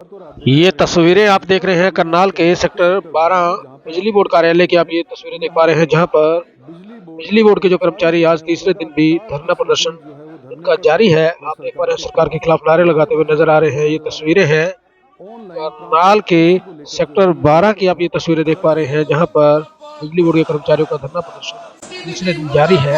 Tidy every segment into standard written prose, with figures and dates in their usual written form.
ये तस्वीरें आप देख रहे हैं करनाल के सेक्टर 12 बिजली बोर्ड कार्यालय की। आप ये तस्वीरें देख पा रहे हैं जहां पर बिजली बोर्ड के जो कर्मचारी आज तीसरे दिन भी धरना प्रदर्शन इनका जारी है। आप देख पा रहे हैं सरकार के खिलाफ नारे लगाते हुए नजर आ रहे हैं। ये तस्वीरें हैं करनाल के सेक्टर 12 की। आप ये तस्वीरें देख पा रहे हैं जहां पर बिजली बोर्ड के कर्मचारियों का धरना प्रदर्शन तीसरे दिन जारी है।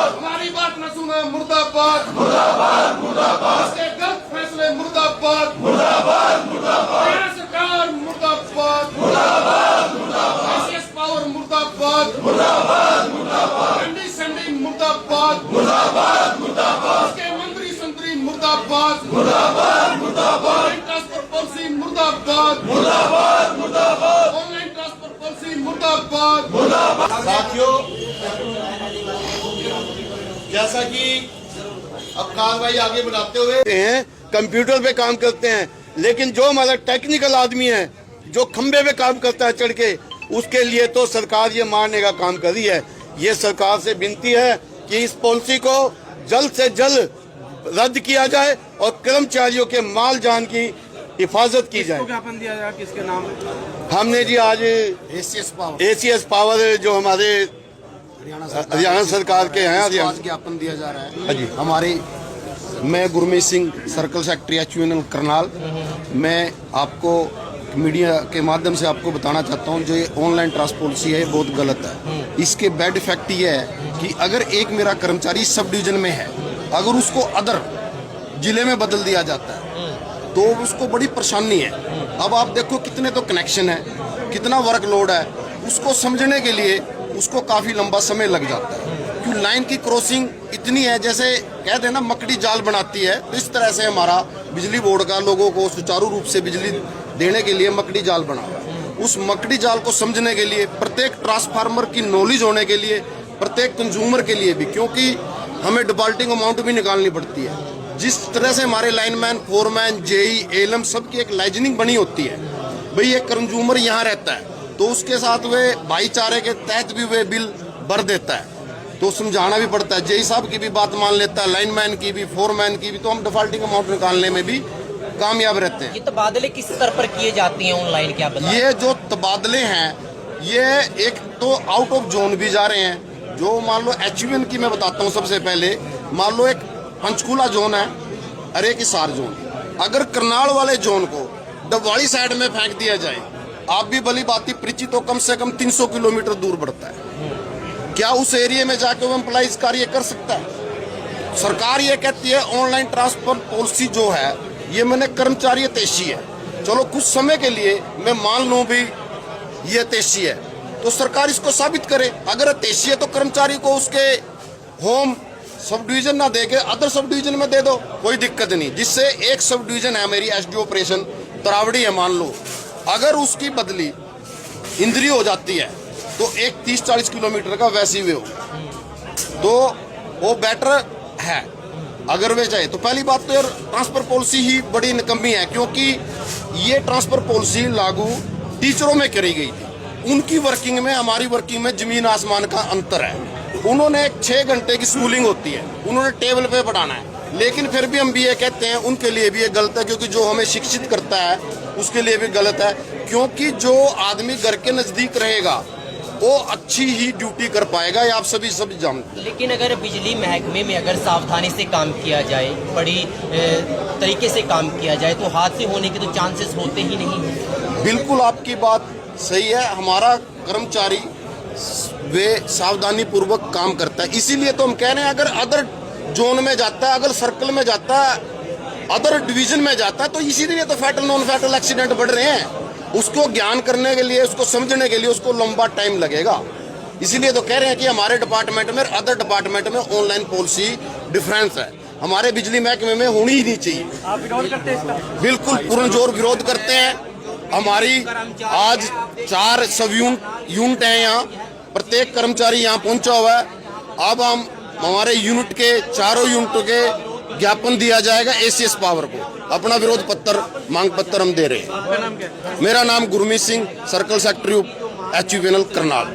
हमारी बात न सुने मुर्दाबाद मुर्दाबाद मुर्दाबाद, इसके गलत फैसले मुर्दाबाद मुर्दाबाद मुर्दाबाद, सरकार मुर्दाबाद मुर्दाबाद मुर्दाबाद, एसीएस पावर मुर्दाबाद मुर्दाबाद मुर्दाबाद, एमडी संडी मुर्दाबाद मुर्दाबाद मुर्दाबाद, इसके मंत्री संतरी मुर्दाबाद मुर्दाबाद मुर्दाबाद, ऑनलाइन ट्रांसफर पॉलिसी मुर्दाबाद मुर्दाबाद मुर्दाबाद, ऑनलाइन ट्रांसफर पॉलिसी मुर्दाबाद मुर्दाबाद। साथियों, जैसा कि अब कार्रवाई आगे बढ़ाते हुए हैं, कंप्यूटर पे काम करते हैं, लेकिन जो हमारा टेक्निकल आदमी है जो खंबे पे काम करता है चढ़ के, उसके लिए तो सरकार ये मारने का काम कर रही है। ये सरकार से विनती है कि इस पॉलिसी को जल्द से जल्द रद्द किया जाए और कर्मचारियों के माल जान की हिफाजत की जाए। ज्ञापन दिया जाए किसके नाम? हमने जी आज एसीएस पावर जो हमारे हरियाणा सरकार के हैं, ज्ञापन दिया जा रहा है। हाँ जी। हमारे मैं Gurmeet Singh, circle secretary HUNL Karnal. मैं आपको मीडिया के माध्यम से आपको बताना चाहता हूँ, जो ये ऑनलाइन ट्रांसफर पॉलिसी है बहुत गलत है। इसके बैड इफेक्ट ये है कि अगर एक मेरा कर्मचारी सब डिवीजन में है, अगर उसको अदर जिले में बदल दिया जाता है तो उसको बड़ी परेशानी है। अब आप देखो कितने तो कनेक्शन है, कितना वर्कलोड है, उसको समझने के लिए उसको काफी लंबा समय लग जाता है। क्योंकि लाइन की क्रॉसिंग इतनी है, जैसे कहते हैं ना मकड़ी जाल बनाती है, तो इस तरह से हमारा बिजली बोर्ड का लोगों को सुचारू रूप से बिजली देने के लिए मकड़ी जाल बना हुआ है। उस मकड़ी जाल को समझने के लिए, प्रत्येक ट्रांसफार्मर की नॉलेज होने के लिए, प्रत्येक कंज्यूमर के लिए भी, क्योंकि हमें डिफॉल्टिंग अमाउंट भी निकालनी पड़ती है। जिस तरह से हमारे लाइनमैन, फोरमैन, जेई, एलएम सबकी एक लाइजनिंग बनी होती है, भाई एक कंज्यूमर यहाँ रहता है तो उसके साथ वे भाईचारे के तहत भी वे बिल भर देता है, तो समझाना भी पड़ता है। जेई साहब की भी बात मान लेता है, लाइनमैन की भी, फोरमैन की भी, तो हम डिफॉल्टिंग अमाउंट निकालने में भी कामयाब रहते हैं। ये तबादले किस स्तर पर किए जाते हैं ऑनलाइन, क्या बताएं? ये जो तबादले हैं, ये एक तो आउट ऑफ जोन भी जा रहे हैं। जो मान लो HUN की मैं बताता हूँ सबसे पहले, मान लो एक पंचकूला जोन है और एक हिसार जोन। अगर करनाल वाले जोन को डबवाली साइड में फेंक दिया जाए, आप भी भली बात परिचित तो कम से कम 300 किलोमीटर दूर पड़ता है। क्या उस एरिया में जाके वो एम्प्लॉइज कार्य कर सकता है? सरकार ये कहती है ऑनलाइन ट्रांसफर पॉलिसी जो है ये मैंने कर्मचारी तेजी है। चलो कुछ समय के लिए मैं मान लूं भी ये तेजी है, तो सरकार इसको साबित करे। अगर तेजी है तो कर्मचारी को उसके होम सब डिवीजन ना दे के अदर सब डिवीजन में दे दो, कोई दिक्कत नहीं। जिससे एक सब डिवीजन है मेरी SD ऑपरेशन तरावड़ी है, मान लो, अगर उसकी बदली इंद्री हो जाती है तो एक 30-40 किलोमीटर का वैसी वे हो, तो वो बेटर है अगर वे चाहे। तो पहली बात तो यार ट्रांसफर पॉलिसी ही बड़ी निकम्मी है, क्योंकि ये ट्रांसफर पॉलिसी लागू टीचरों में करी गई थी। उनकी वर्किंग में हमारी वर्किंग में जमीन आसमान का अंतर है। उन्होंने 6 घंटे की स्कूलिंग होती है, उन्होंने टेबल पे पढ़ाना है, लेकिन फिर भी हम भी ये कहते हैं उनके लिए भी ये गलत है, क्योंकि जो हमें शिक्षित करता है उसके लिए भी गलत है। क्योंकि जो आदमी घर के नजदीक रहेगा वो अच्छी ही ड्यूटी कर पाएगा, ये आप सभी जानते हैं। लेकिन अगर बिजली महकमे में अगर सावधानी से काम किया जाए, बड़ी तरीके से काम किया जाए, तो हादसे होने के तो चांसेस होते ही नहीं है। बिल्कुल आपकी बात सही है। हमारा कर्मचारी वे सावधानी पूर्वक काम करता है, इसीलिए तो हम कह रहे हैं अगर अदर जोन में जाता है, अगर सर्कल में जाता है, अदर डिवीजन में जाता है, तो इसीलिए तो फैटल नॉन फैटल एक्सीडेंट बढ़ रहे हैं। उसको ज्ञान करने के लिए, उसको समझने के लिए उसको लंबा टाइम लगेगा। इसीलिए तो कह रहे हैं कि हमारे डिपार्टमेंट में, अदर डिपार्टमेंट में ऑनलाइन पॉलिसी डिफरेंस है, हमारे बिजली महकमे में होनी ही नहीं चाहिए। आप विरोध करते हैं इसका? बिल्कुल पुरजोर विरोध करते हैं। हमारी आज 4 सब यूनिट है यहाँ, प्रत्येक कर्मचारी यहाँ पहुंचा हुआ है। अब हम हमारे यूनिट के चारों यूनिटों के ज्ञापन दिया जाएगा एसीएस पावर को, अपना विरोध पत्र, मांग पत्र हम दे रहे हैं। आपका नाम क्या है? मेरा नाम Gurmeet Singh, circle secretary HUNL Karnal.